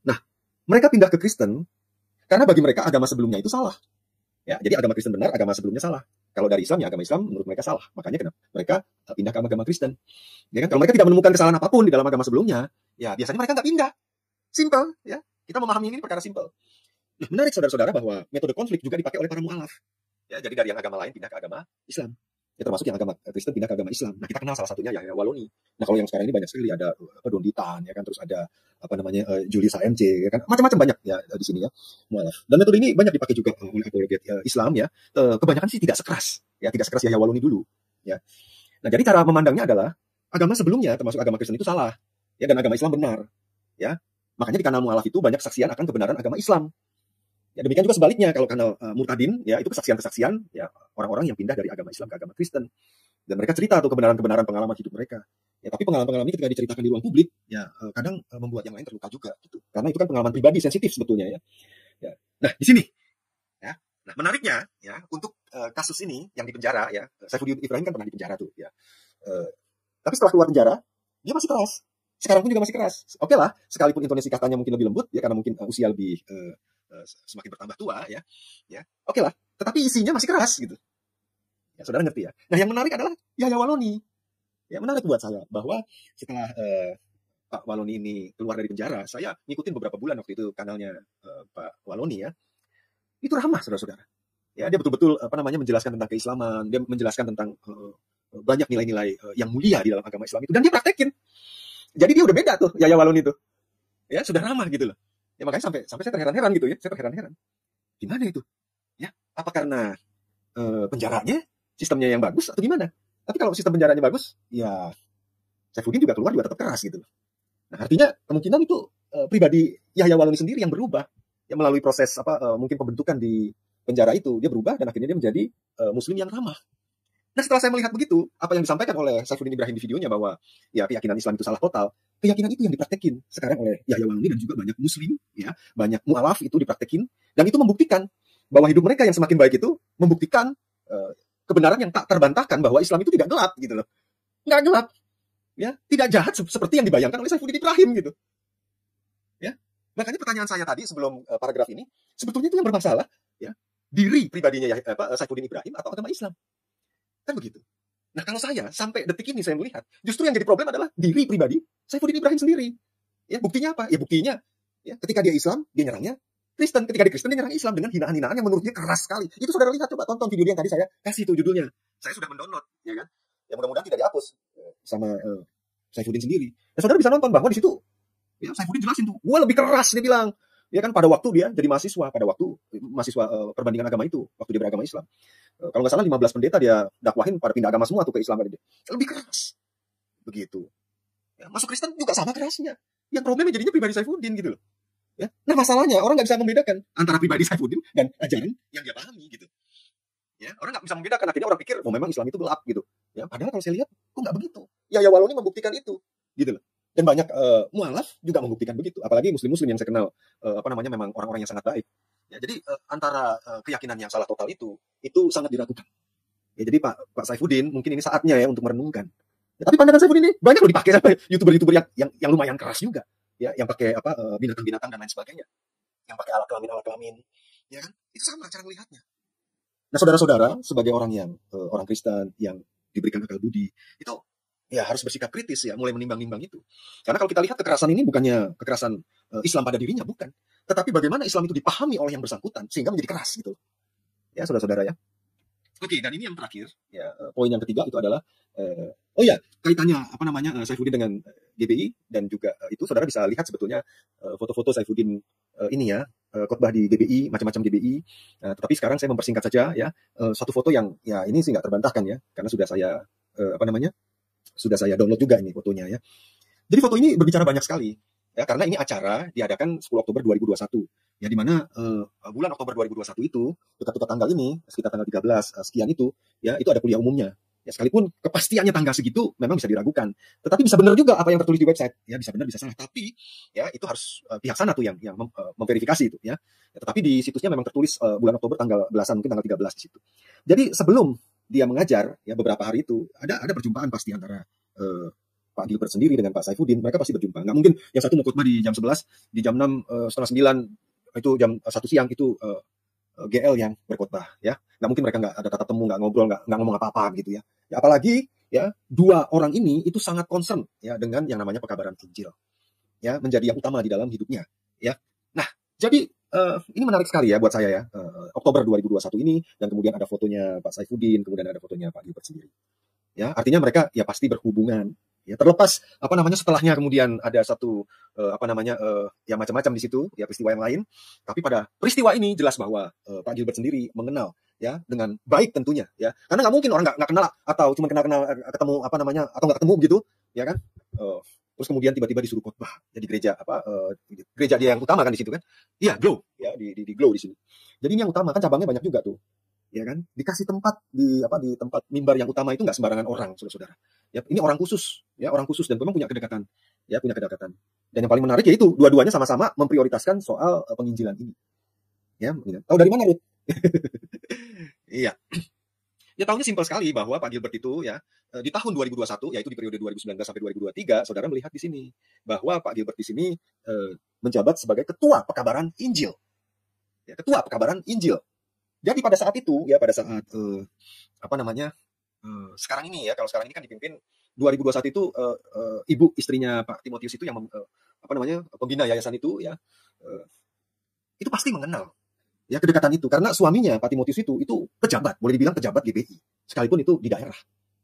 Nah, mereka pindah ke Kristen karena bagi mereka agama sebelumnya itu salah. Ya, jadi agama Kristen benar, agama sebelumnya salah. Kalau dari Islam ya agama Islam menurut mereka salah. Makanya kenapa mereka pindah ke agama Kristen. Ya kan? Kalau mereka tidak menemukan kesalahan apapun di dalam agama sebelumnya, ya biasanya mereka nggak pindah. Simple, ya. Kita memahami ini perkara simple. Nah, menarik saudara-saudara bahwa metode konflik juga dipakai oleh para mu'alaf. Ya, jadi dari yang agama lain pindah ke agama Islam. Ya, termasuk yang agama Kristen pindah ke agama Islam. Nah, kita kenal salah satunya Yahya Waloni. Nah, kalau yang sekarang ini banyak sekali, ada Don Ditan, ya kan, terus ada Julius ANC, ya kan, macam-macam banyak ya di sini ya, mu'alaf. Dan metode ini banyak dipakai juga oleh apologet Islam ya. Kebanyakan sih tidak sekeras Yahya Waloni dulu. Ya. Nah, jadi cara memandangnya adalah agama sebelumnya, termasuk agama Kristen itu salah, ya, dan agama Islam benar, ya. Makanya di kanal mu'alaf itu banyak kesaksian akan kebenaran agama Islam. Ya, demikian juga sebaliknya kalau kanal murtadin, ya, itu kesaksian-kesaksian ya orang-orang yang pindah dari agama Islam ke agama Kristen. Dan mereka cerita tuh kebenaran-kebenaran pengalaman hidup mereka. Ya, tapi pengalaman-pengalaman ini ketika diceritakan di ruang publik, ya kadang membuat yang lain terluka juga gitu. Karena itu kan pengalaman pribadi sensitif sebetulnya ya. Ya. Nah, di sini ya. Nah, menariknya ya untuk kasus ini yang di penjara ya, Saifuddin Ibrahim kan pernah di penjara tuh ya. Tapi setelah keluar penjara, dia masih keras. Sekarang pun juga masih keras. Oke lah, sekalipun intonasi katanya mungkin lebih lembut ya karena mungkin usia lebih semakin bertambah tua ya. Oke lah, tetapi isinya masih keras gitu. Ya, saudara ngerti ya. Nah, yang menarik adalah Yahya Waloni. Ya, menarik buat saya bahwa setelah Pak Waloni ini keluar dari penjara, saya ngikutin beberapa bulan waktu itu kanalnya Pak Waloni ya. Itu ramah saudara-saudara. Ya, dia betul-betul menjelaskan tentang keislaman, dia menjelaskan tentang banyak nilai-nilai yang mulia di dalam agama Islam itu, dan dia praktekin. Jadi dia udah beda tuh Yahya Waloni itu. Ya, sudah ramah gitu loh. Ya, makanya sampai saya terheran-heran gitu ya. Saya terheran-heran. Gimana itu? Ya, apa karena penjaranya sistemnya yang bagus atau gimana? Tapi kalau sistem penjaranya bagus, ya Saifuddin juga keluar juga tetap keras gitu. Nah, artinya kemungkinan itu pribadi Yahya Waloni sendiri yang berubah. Ya, melalui proses mungkin pembentukan di penjara itu, dia berubah dan akhirnya dia menjadi muslim yang ramah. Nah, setelah saya melihat begitu, apa yang disampaikan oleh Saifuddin Ibrahim di videonya bahwa ya keyakinan Islam itu salah total, keyakinan itu yang dipraktekin sekarang oleh Yahya Waloni dan juga banyak muslim, ya, banyak mu'alaf itu dipraktekin, dan itu membuktikan bahwa hidup mereka yang semakin baik itu membuktikan kebenaran yang tak terbantahkan bahwa Islam itu tidak gelap gitu loh. Nggak gelap. Ya, tidak jahat seperti yang dibayangkan oleh Saifuddin Ibrahim gitu. Ya. Makanya pertanyaan saya tadi sebelum paragraf ini, sebetulnya itu yang bermasalah ya, diri pribadinya Saifuddin Ibrahim atau agama Islam. Kan begitu. Nah, kalau saya sampai detik ini saya melihat, justru yang jadi problem adalah diri pribadi Saifuddin Ibrahim sendiri. Ya, buktinya apa? Ya buktinya ya, ketika dia Islam, dia nyerangnya Kristen. Ketika dia Kristen, dia nyerang Islam dengan hinaan-hinaan yang menurut dia keras sekali. Itu saudara lihat, coba tonton video yang tadi saya kasih itu judulnya. Saya sudah mendownload, ya kan? Ya mudah-mudahan tidak dihapus sama Saifuddin sendiri. Ya saudara bisa nonton bahwa di situ ya Saifuddin jelasin tuh, gue lebih keras dia bilang. Ya kan pada waktu dia jadi mahasiswa, pada waktu mahasiswa perbandingan agama itu, waktu dia beragama Islam. Kalau nggak salah 15 pendeta dia dakwahin pada pindah agama semua tuh ke Islam dia. Lebih keras. Begitu. Ya, masuk Kristen juga sama kerasnya. Yang problemnya jadinya pribadi Saifuddin gitu loh. Ya. Nah masalahnya orang nggak bisa membedakan antara pribadi Saifuddin dan ajaran yang dia pahami gitu. Ya, orang nggak bisa membedakan, akhirnya orang pikir, oh memang Islam itu gelap gitu. Ya, padahal kalau saya lihat, kok nggak begitu. Ya Waloni membuktikan itu, gitu loh. Dan banyak mualaf juga membuktikan begitu. Apalagi muslim-muslim yang saya kenal, memang orang-orang yang sangat baik. Ya, jadi antara keyakinan yang salah total itu sangat diragukan. Ya, jadi Pak Saifuddin mungkin ini saatnya ya untuk merenungkan. Ya, tapi pandangan Saifuddin ini banyak loh dipakai sama youtuber-youtuber yang lumayan keras juga. Ya, yang pakai binatang-binatang dan lain sebagainya. Yang pakai alat kelamin, ya kan? Itu sama cara melihatnya. Nah, saudara-saudara, sebagai orang yang orang Kristen yang diberikan akal budi, itu ya harus bersikap kritis ya, mulai menimbang-nimbang itu. Karena kalau kita lihat kekerasan ini bukannya kekerasan Islam pada dirinya, bukan. Tetapi bagaimana Islam itu dipahami oleh yang bersangkutan sehingga menjadi keras gitu. Ya, saudara-saudara ya. Oke, dan ini yang terakhir, ya, poin yang ketiga itu adalah kaitannya Saifuddin dengan GBI, dan juga itu saudara bisa lihat sebetulnya foto-foto Saifuddin ini ya, khotbah di GBI, macam-macam GBI. Tetapi sekarang saya mempersingkat saja ya, satu foto yang ya ini sih nggak terbantahkan ya, karena sudah saya sudah saya download juga ini fotonya ya. Jadi foto ini berbicara banyak sekali ya, karena ini acara diadakan 10 Oktober 2021 ya, di mana bulan Oktober 2021 itu dekat-dekat tanggal ini, sekitar tanggal 13 sekian itu ya, itu ada kuliah umumnya. Ya, sekalipun kepastiannya tanggal segitu memang bisa diragukan. Tetapi bisa benar juga apa yang tertulis di website. Ya, bisa benar, bisa salah. Tapi ya itu harus pihak sana tuh yang memverifikasi itu ya. Tetapi di situsnya memang tertulis bulan Oktober tanggal belasan, mungkin tanggal 13 di situ. Jadi sebelum dia mengajar ya beberapa hari itu ada perjumpaan pasti antara Pak Gilbert sendiri dengan Pak Saifuddin. Mereka pasti berjumpa. Nggak mungkin yang satu mau khotbah di jam 11, di jam 6 setengah 9 itu jam 1 siang itu GL yang berkhotbah ya. Nggak mungkin mereka nggak ada tatap temu, nggak ngobrol, nggak ngomong apa-apa gitu ya. Ya, apalagi ya dua orang ini itu sangat concern ya dengan yang namanya pekabaran Injil ya, menjadi yang utama di dalam hidupnya ya. Nah, jadi ini menarik sekali ya buat saya ya, Oktober 2021 ini, dan kemudian ada fotonya Pak Saifuddin, kemudian ada fotonya Pak Gilbert sendiri ya. Artinya mereka ya pasti berhubungan ya, terlepas setelahnya kemudian ada satu ya macam-macam di situ ya, peristiwa yang lain. Tapi pada peristiwa ini jelas bahwa Pak Gilbert sendiri mengenal ya dengan baik tentunya ya, karena nggak mungkin orang nggak kenal atau cuma kenal ketemu atau nggak ketemu gitu ya kan. Terus kemudian tiba-tiba disuruh khotbah ya di gereja gereja dia yang utama kan di situ kan. Iya, Glow ya, di Glow di sini. Jadi ini yang utama kan, cabangnya banyak juga tuh ya kan, dikasih tempat di tempat mimbar yang utama itu nggak sembarangan orang, saudara-saudara ya. Ini orang khusus dan memang punya kedekatan. Dan yang paling menarik yaitu dua-duanya sama-sama memprioritaskan soal penginjilan ini ya. Tahu dari mana, Ruth? Iya ya, tahunya simpel sekali bahwa Pak Gilbert itu ya di tahun 2021, yaitu di periode 2019 sampai 2023, saudara melihat di sini bahwa Pak Gilbert di sini menjabat sebagai ketua pekabaran Injil ya, ketua pekabaran Injil. Jadi pada saat itu ya, pada saat sekarang ini ya, kalau sekarang ini kan dipimpin 2021 itu ibu istrinya Pak Timotius itu yang pembina yayasan itu ya, itu pasti mengenal ya kedekatan itu, karena suaminya Pak Timotius itu pejabat, boleh dibilang pejabat GBI, sekalipun itu di daerah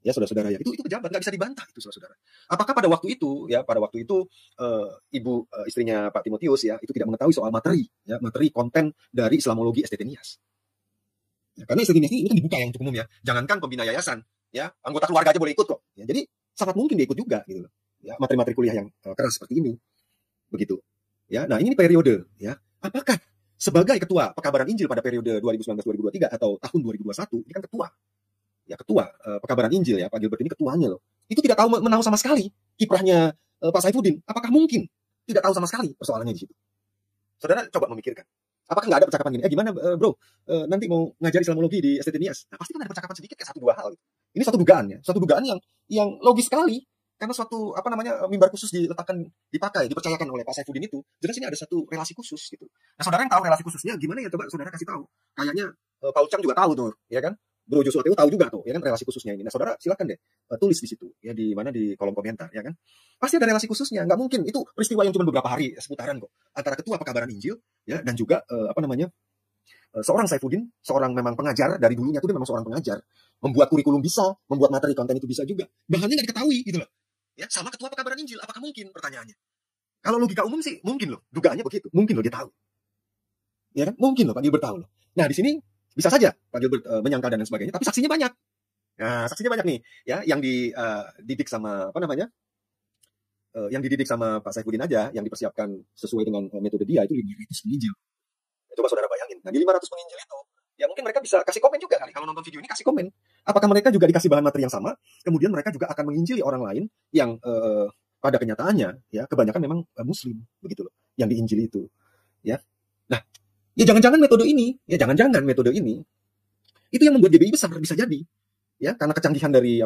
ya, saudara-saudara ya. Itu pejabat, nggak bisa dibantah itu, saudara-saudara. Apakah pada waktu itu ibu istrinya Pak Timotius ya itu tidak mengetahui soal materi konten dari Islamologi STT Nias? Ya, karena STT Nias ini kan dibuka yang untuk umum ya. Jangankan pembina yayasan, ya anggota keluarga aja boleh ikut kok. Ya, jadi sangat mungkin dia ikut juga gitu loh. Ya, materi-materi kuliah yang keras seperti ini, begitu. Ya, nah ini periode ya. Apakah sebagai ketua pekabaran Injil pada periode 2019-2023 atau tahun 2021 ini kan ketua pekabaran Injil ya, Pak Gilbert ini ketuanya loh. Itu tidak menahu sama sekali kiprahnya Pak Saifuddin. Apakah mungkin tidak tahu sama sekali persoalannya di situ? Saudara coba memikirkan. Apakah nggak ada percakapan gini? Gimana bro? Nanti mau ngajar Islamologi di STT Nias? Nah, pasti kan ada percakapan sedikit kayak 1-2 hal. Ini suatu dugaan yang logis sekali. Karena suatu mimbar khusus dipercayakan oleh Pak Saifuddin itu, jelas ini ada satu relasi khusus gitu. Nah, saudara yang tahu relasi khususnya gimana ya, coba saudara kasih tahu. Kayaknya Paul Chang juga tahu tuh, ya kan? Bro Joshua Teo tahu juga tuh, ya kan, relasi khususnya ini. Nah, saudara silakan deh tulis di situ, ya di kolom komentar, ya kan? Pasti ada relasi khususnya, nggak mungkin itu peristiwa yang cuma beberapa hari seputaran kok antara ketua pekabaran Injil, ya, dan juga seorang Saifuddin, seorang memang pengajar dari dulunya tuh dia memang seorang pengajar, membuat kurikulum bisa, membuat materi konten itu bisa juga, bahannya nggak diketahui gitu loh. Ya, sama ketua pekabaran Injil, apakah mungkin? Pertanyaannya. Kalau logika umum sih mungkin loh, dugaannya begitu. Mungkin loh dia tahu. Ya kan? Mungkin loh Pak Gilbert tahu loh. Nah, di sini bisa saja Pak Gilbert menyangkal dan lain sebagainya, tapi saksinya banyak. Nah, saksinya banyak nih, ya, yang dididik sama yang dididik sama Pak Saifuddin aja, yang dipersiapkan sesuai dengan metode dia itu 500 penginjil. Ya, coba saudara bayangin. Nah, di 500 penginjil itu, ya mungkin mereka bisa kasih komen juga kali. Kalau nonton video ini kasih komen. Apakah mereka juga dikasih bahan materi yang sama? Kemudian mereka juga akan menginjili orang lain yang pada kenyataannya ya kebanyakan memang Muslim, begitu loh, yang diinjili itu. Ya. Nah, jangan-jangan metode ini itu yang membuat GBI besar, bisa jadi. Ya, karena kecanggihan dari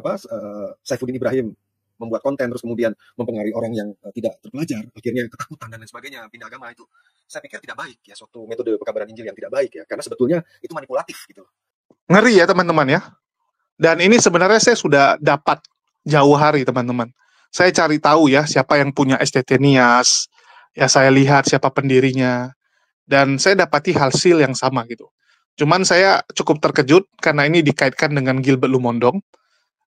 Saifuddin Ibrahim membuat konten terus kemudian mempengaruhi orang yang tidak terpelajar, akhirnya ketakutan dan lain sebagainya, pindah agama, itu saya pikir tidak baik ya, suatu metode pekabaran Injil yang tidak baik ya, karena sebetulnya itu manipulatif gitu. Ngeri ya teman-teman ya. Dan ini sebenarnya saya sudah dapat jauh hari teman-teman. Saya cari tahu ya siapa yang punya STT Nias, ya saya lihat siapa pendirinya, dan saya dapati hasil yang sama gitu. Cuman saya cukup terkejut karena ini dikaitkan dengan Gilbert Lumondong.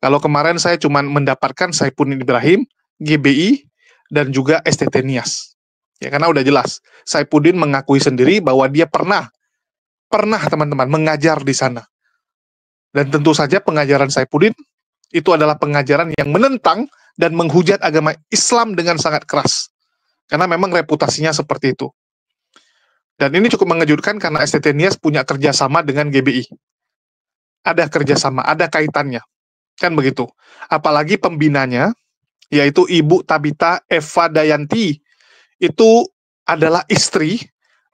Kalau kemarin saya cuma mendapatkan Saifuddin Ibrahim, GBI, dan juga STT Nias. Ya, karena udah jelas, Saifuddin mengakui sendiri bahwa dia pernah teman-teman mengajar di sana. Dan tentu saja pengajaran Saifuddin itu adalah pengajaran yang menentang dan menghujat agama Islam dengan sangat keras. Karena memang reputasinya seperti itu. Dan ini cukup mengejutkan karena STT Nias punya kerjasama dengan GBI. Ada kerjasama, ada kaitannya. Kan begitu. Apalagi pembinanya, yaitu Ibu Tabita Eva Dayanti, itu adalah istri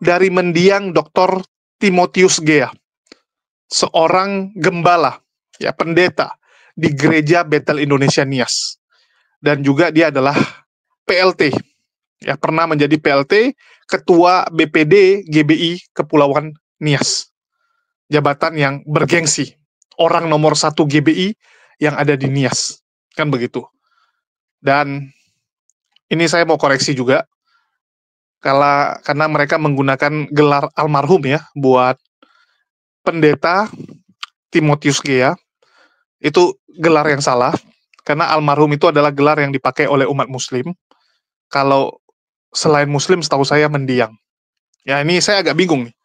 dari mendiang Dr. Timotius Gea, seorang gembala, ya pendeta di Gereja Bethel Indonesia Nias. Dan juga dia adalah PLT, ya pernah menjadi PLT Ketua BPD GBI Kepulauan Nias. Jabatan yang bergengsi, orang nomor 1 GBI yang ada di Nias, kan begitu. Dan ini saya mau koreksi juga, karena mereka menggunakan gelar almarhum ya buat pendeta Timotius Gea, itu gelar yang salah, karena almarhum itu adalah gelar yang dipakai oleh umat muslim. Kalau selain muslim setahu saya mendiang. Ya ini saya agak bingung nih.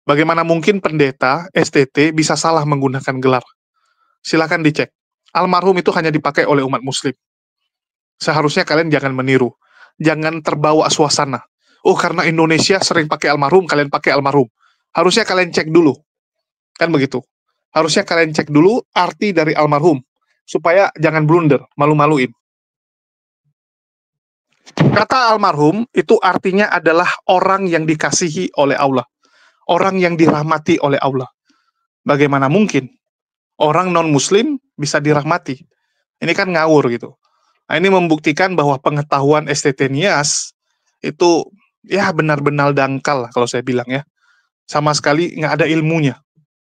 Bagaimana mungkin pendeta STT bisa salah menggunakan gelar? Silakan dicek. Almarhum itu hanya dipakai oleh umat muslim. Seharusnya kalian jangan meniru. Jangan terbawa suasana. Oh, karena Indonesia sering pakai almarhum, kalian pakai almarhum. Harusnya kalian cek dulu. Kan begitu. Harusnya kalian cek dulu arti dari almarhum. Supaya jangan blunder, malu-maluin. Kata almarhum itu artinya adalah orang yang dikasihi oleh Allah. Orang yang dirahmati oleh Allah. Bagaimana mungkin orang non-muslim bisa dirahmati? Ini kan ngawur gitu. Nah, ini membuktikan bahwa pengetahuan STT Nias itu ya benar-benar dangkal kalau saya bilang ya. Sama sekali nggak ada ilmunya.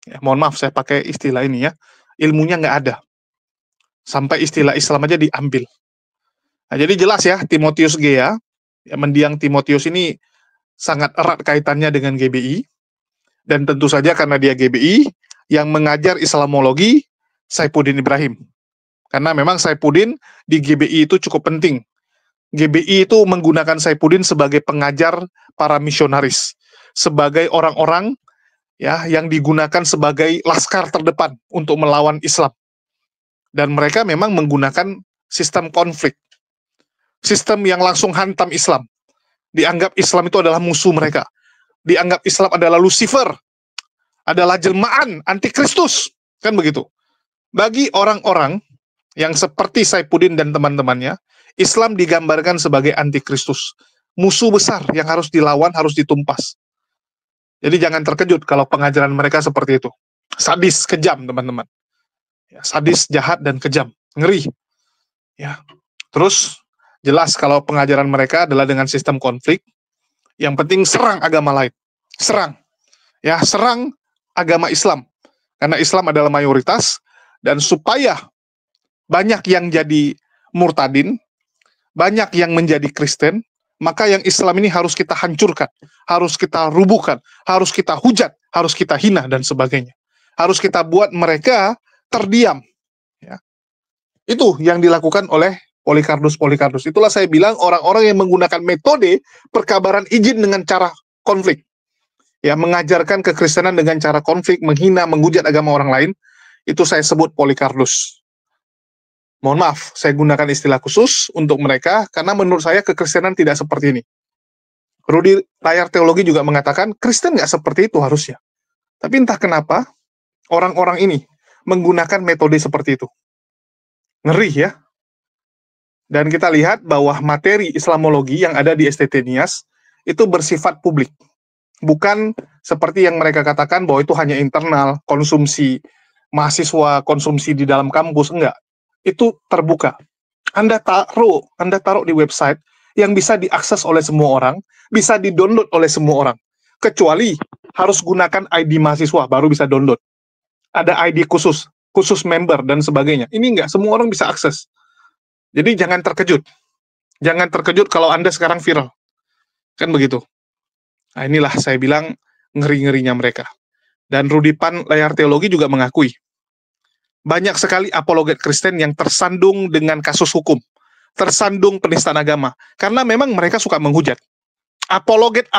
Ya, mohon maaf saya pakai istilah ini ya. Ilmunya nggak ada. Sampai istilah Islam aja diambil. Nah, jadi jelas ya, Timotius Gea, ya, mendiang Timotius ini sangat erat kaitannya dengan GBI. Dan tentu saja karena dia GBI, yang mengajar Islamologi Saifuddin Ibrahim. Karena memang Saifuddin di GBI itu cukup penting. GBI itu menggunakan Saifuddin sebagai pengajar para misionaris, sebagai orang-orang ya yang digunakan sebagai laskar terdepan untuk melawan Islam. Dan mereka memang menggunakan sistem konflik. Sistem yang langsung hantam Islam. Dianggap Islam itu adalah musuh mereka. Dianggap Islam adalah Lucifer. Adalah jelmaan antikristus. Kan begitu. Bagi orang-orang yang seperti Saifuddin dan teman-temannya, Islam digambarkan sebagai antikristus. Musuh besar yang harus dilawan, harus ditumpas. Jadi jangan terkejut kalau pengajaran mereka seperti itu. Sadis, kejam, teman-teman. Ya, sadis, jahat, dan kejam. Ngeri. Ya. Terus, jelas kalau pengajaran mereka adalah dengan sistem konflik. Yang penting serang agama lain. Serang. Ya, serang agama Islam. Karena Islam adalah mayoritas. Dan supaya banyak yang jadi murtadin, banyak yang menjadi Kristen, maka yang Islam ini harus kita hancurkan, harus kita rubuhkan, harus kita hujat, harus kita hina, dan sebagainya. Harus kita buat mereka terdiam. Ya. Itu yang dilakukan oleh Polycarpus. Itulah saya bilang orang-orang yang menggunakan metode perkabaran izin dengan cara konflik. Ya, mengajarkan kekristenan dengan cara konflik, menghina, menghujat agama orang lain, itu saya sebut Polycarpus. Mohon maaf, saya gunakan istilah khusus untuk mereka, karena menurut saya kekristenan tidak seperti ini. Rudy Layar Teologi juga mengatakan, Kristen nggak seperti itu harusnya. Tapi entah kenapa, orang-orang ini menggunakan metode seperti itu. Ngeri ya. Dan kita lihat bahwa materi Islamologi yang ada di STT Nias, itu bersifat publik. Bukan seperti yang mereka katakan bahwa itu hanya internal, konsumsi mahasiswa, konsumsi di dalam kampus, enggak. Itu terbuka. Anda taruh di website yang bisa diakses oleh semua orang, bisa di-download oleh semua orang. Kecuali harus gunakan ID mahasiswa, baru bisa download. Ada ID khusus member dan sebagainya. Ini enggak, semua orang bisa akses. Jadi jangan terkejut. Jangan terkejut kalau Anda sekarang viral. Kan begitu. Nah, inilah saya bilang ngeri-ngerinya mereka. Dan Rudy Pan Layar Teologi juga mengakui banyak sekali apologet Kristen yang tersandung dengan kasus hukum, tersandung penistaan agama, karena memang mereka suka menghujat. Apologet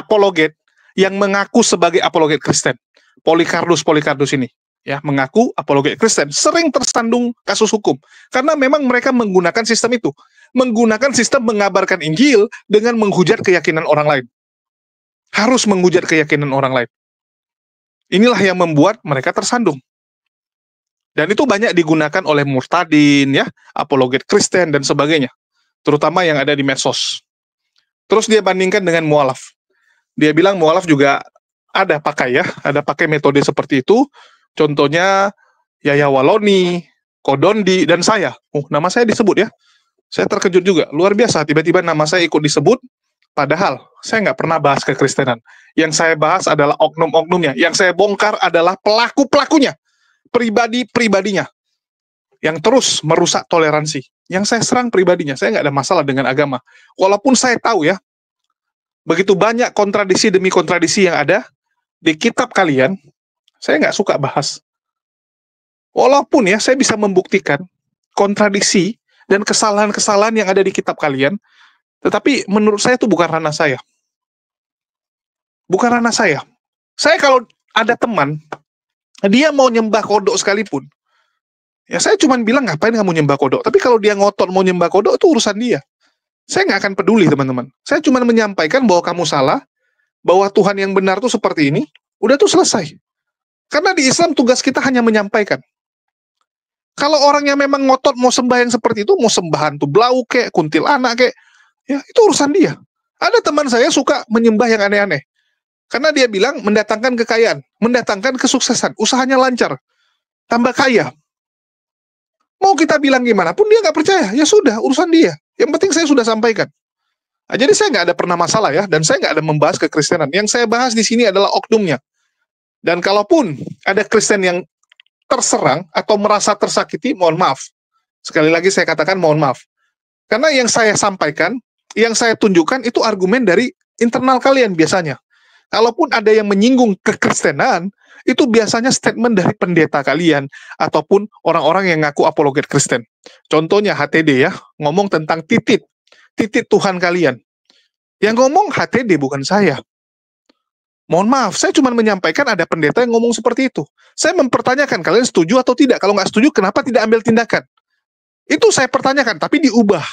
yang mengaku sebagai apologet Kristen, Polycarpus ini, ya, mengaku apologet Kristen, sering tersandung kasus hukum, karena memang mereka menggunakan sistem itu, menggunakan sistem mengabarkan Injil dengan menghujat keyakinan orang lain. Harus menghujat keyakinan orang lain. Inilah yang membuat mereka tersandung. Dan itu banyak digunakan oleh murtadin, ya, apologet Kristen, dan sebagainya. Terutama yang ada di medsos. Terus dia bandingkan dengan mualaf. Dia bilang mualaf juga ada pakai metode seperti itu. Contohnya Yahya Waloni, Kodondi, dan saya. Nama saya disebut ya. Saya terkejut juga, luar biasa. Tiba-tiba nama saya ikut disebut, padahal saya nggak pernah bahas kekristenan. Yang saya bahas adalah oknum-oknumnya. Yang saya bongkar adalah pelaku-pelakunya. Pribadinya yang terus merusak toleransi. Yang saya serang pribadinya, saya nggak ada masalah dengan agama. Walaupun saya tahu ya, begitu banyak kontradiksi demi kontradiksi yang ada di kitab kalian, saya nggak suka bahas. Walaupun ya, saya bisa membuktikan kontradiksi dan kesalahan-kesalahan yang ada di kitab kalian, tetapi menurut saya itu bukan ranah saya. Bukan ranah saya. Saya kalau ada teman, dia mau nyembah kodok sekalipun, ya saya cuma bilang ngapain kamu nyembah kodok. Tapi kalau dia ngotot mau nyembah kodok, itu urusan dia. Saya nggak akan peduli, teman-teman. Saya cuma menyampaikan bahwa kamu salah, bahwa Tuhan yang benar tuh seperti ini, udah tuh selesai. Karena di Islam tugas kita hanya menyampaikan. Kalau orang yang memang ngotot mau sembahyang seperti itu, mau sembahan tuh blau kek, kuntilanak kek, ya itu urusan dia. Ada teman saya suka menyembah yang aneh-aneh. Karena dia bilang mendatangkan kekayaan, mendatangkan kesuksesan, usahanya lancar, tambah kaya. Mau kita bilang gimana pun dia nggak percaya, ya sudah, urusan dia. Yang penting saya sudah sampaikan. Nah, jadi saya nggak ada pernah masalah ya, dan saya nggak ada membahas kekristenan. Yang saya bahas di sini adalah oknumnya. Dan kalaupun ada Kristen yang terserang atau merasa tersakiti, mohon maaf. Sekali lagi saya katakan mohon maaf. Karena yang saya sampaikan, yang saya tunjukkan itu argumen dari internal kalian biasanya. Kalaupun ada yang menyinggung kekristenan, itu biasanya statement dari pendeta kalian, ataupun orang-orang yang ngaku apologet Kristen. Contohnya HTD ya, ngomong tentang titik Tuhan kalian. Yang ngomong HTD bukan saya. Mohon maaf, saya cuma menyampaikan ada pendeta yang ngomong seperti itu. Saya mempertanyakan kalian setuju atau tidak. Kalau nggak setuju, kenapa tidak ambil tindakan? Itu saya pertanyakan, tapi diubah.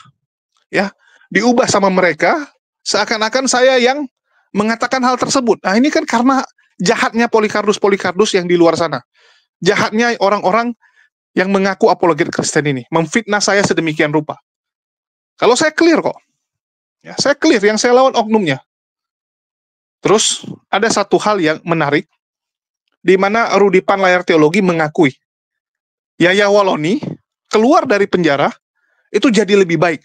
Ya, diubah sama mereka, seakan-akan saya yang mengatakan hal tersebut. Nah, ini kan karena jahatnya Polycarpus yang di luar sana. Jahatnya orang-orang yang mengaku apologet Kristen ini, memfitnah saya sedemikian rupa. Kalau saya clear kok. Ya, saya clear, yang saya lawan oknumnya. Terus ada satu hal yang menarik, di mana Rudipan Layar Teologi mengakui Yahya Waloni keluar dari penjara itu jadi lebih baik,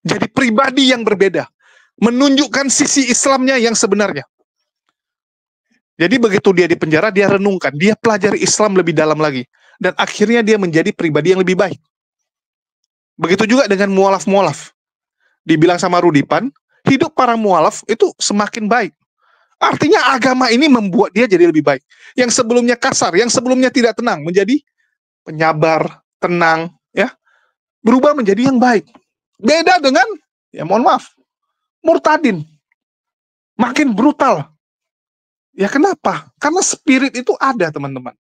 jadi pribadi yang berbeda, menunjukkan sisi Islamnya yang sebenarnya. Jadi begitu dia di penjara, dia renungkan, dia pelajari Islam lebih dalam lagi, dan akhirnya dia menjadi pribadi yang lebih baik. Begitu juga dengan mualaf-mualaf. Dibilang sama Rudipan, hidup para mualaf itu semakin baik. Artinya agama ini membuat dia jadi lebih baik. Yang sebelumnya kasar, yang sebelumnya tidak tenang, menjadi penyabar, tenang, ya, berubah menjadi yang baik. Beda dengan, ya mohon maaf, murtadin, makin brutal. Ya kenapa? Karena spirit itu ada, teman-teman.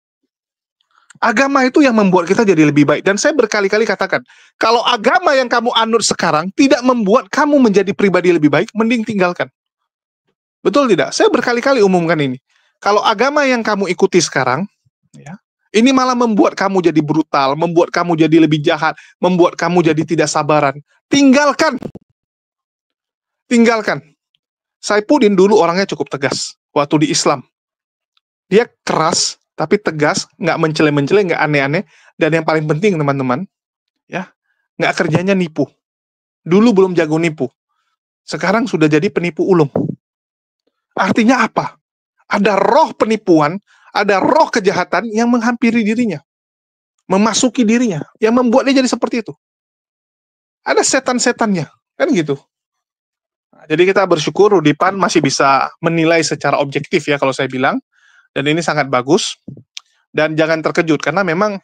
Agama itu yang membuat kita jadi lebih baik. Dan saya berkali-kali katakan, kalau agama yang kamu anut sekarang tidak membuat kamu menjadi pribadi lebih baik, mending tinggalkan. Betul tidak? Saya berkali-kali umumkan ini. Kalau agama yang kamu ikuti sekarang, ya, ini malah membuat kamu jadi brutal, membuat kamu jadi lebih jahat, membuat kamu jadi tidak sabaran. Tinggalkan. Tinggalkan. Saifuddin dulu orangnya cukup tegas waktu di Islam. Dia keras, tapi tegas, nggak mencele-mencele, nggak aneh-aneh. Dan yang paling penting, teman-teman, ya, nggak kerjanya nipu. Dulu belum jago nipu. Sekarang sudah jadi penipu ulung. Artinya apa? Ada roh penipuan, ada roh kejahatan yang menghampiri dirinya, memasuki dirinya, yang membuat dia jadi seperti itu. Ada setan-setannya, kan gitu. Nah, jadi kita bersyukur Rudipan masih bisa menilai secara objektif ya kalau saya bilang, dan ini sangat bagus. Dan jangan terkejut karena memang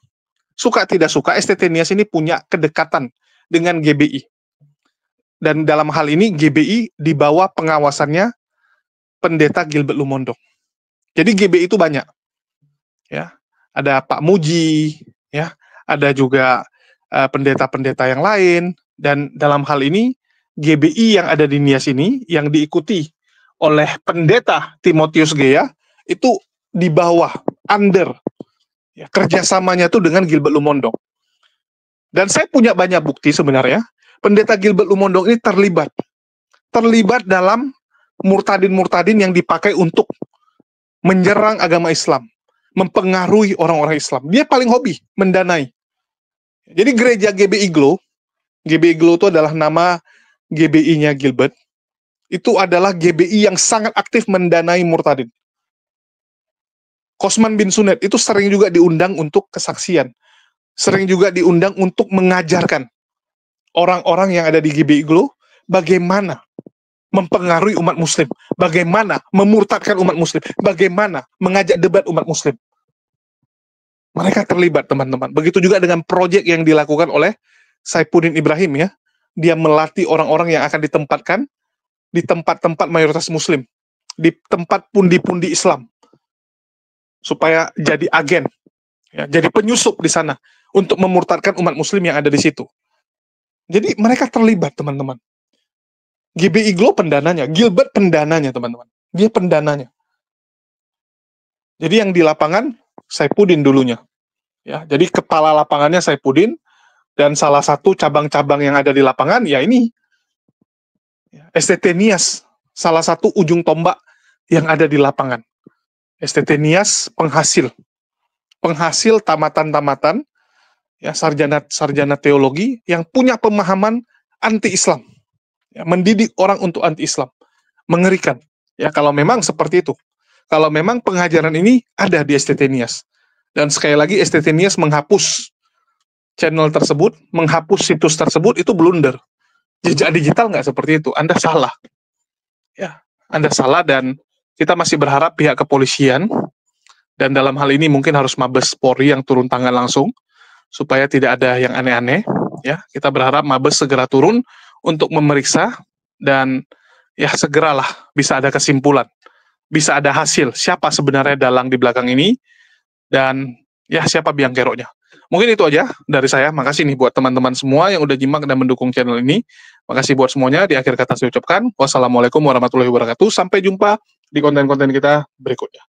suka tidak suka STT Nias ini punya kedekatan dengan GBI. Dan dalam hal ini GBI di bawah pengawasannya Pendeta Gilbert Lumondong. Jadi GBI itu banyak, ya. Ada Pak Muji, ya. Ada juga pendeta-pendeta yang lain. Dan dalam hal ini GBI yang ada di Nias ini yang diikuti oleh Pendeta Timotius Gea itu di bawah, under, ya, kerjasamanya itu dengan Gilbert Lumondong. Dan saya punya banyak bukti sebenarnya. Pendeta Gilbert Lumondong ini terlibat dalam murtadin-murtadin yang dipakai untuk menyerang agama Islam, mempengaruhi orang-orang Islam. Dia paling hobi mendanai. Jadi gereja GBI Glow itu adalah nama GBI-nya Gilbert. Itu adalah GBI yang sangat aktif mendanai murtadin. Kosman bin Sunet itu sering juga diundang untuk kesaksian. Sering juga diundang untuk mengajarkan orang-orang yang ada di GBI Glow bagaimana mempengaruhi umat muslim, bagaimana memurtadkan umat muslim, bagaimana mengajak debat umat muslim. Mereka terlibat, teman-teman. Begitu juga dengan proyek yang dilakukan oleh Saifuddin Ibrahim, ya. Dia melatih orang-orang yang akan ditempatkan di tempat-tempat mayoritas muslim, di tempat pundi-pundi Islam, supaya jadi agen, ya, jadi penyusup di sana untuk memurtadkan umat muslim yang ada di situ. Jadi mereka terlibat, teman-teman. GBI Glow pendananya, Gilbert pendananya, teman-teman. Dia pendananya. Jadi yang di lapangan Saifuddin dulunya. Ya, jadi kepala lapangannya Saifuddin, dan salah satu cabang-cabang yang ada di lapangan ya ini STT Nias, salah satu ujung tombak yang ada di lapangan. STT Nias penghasil tamatan-tamatan, ya, sarjana teologi yang punya pemahaman anti-Islam. Ya, mendidik orang untuk anti-Islam. Mengerikan. Ya, kalau memang seperti itu. Kalau memang pengajaran ini ada di STT Nias. Dan sekali lagi STT Nias menghapus channel tersebut, menghapus situs tersebut, itu blunder. Jejak digital nggak seperti itu. Anda salah. Ya, Anda salah, dan kita masih berharap pihak kepolisian, dan dalam hal ini mungkin harus Mabes Polri yang turun tangan langsung, supaya tidak ada yang aneh-aneh. Ya, kita berharap Mabes segera turun untuk memeriksa, dan ya segeralah bisa ada kesimpulan, bisa ada hasil siapa sebenarnya dalang di belakang ini, dan ya siapa biang keroknya. Mungkin itu aja dari saya. Makasih nih buat teman-teman semua yang udah nyimak dan mendukung channel ini. Makasih buat semuanya. Di akhir kata saya ucapkan wassalamualaikum warahmatullahi wabarakatuh. Sampai jumpa di konten-konten kita berikutnya.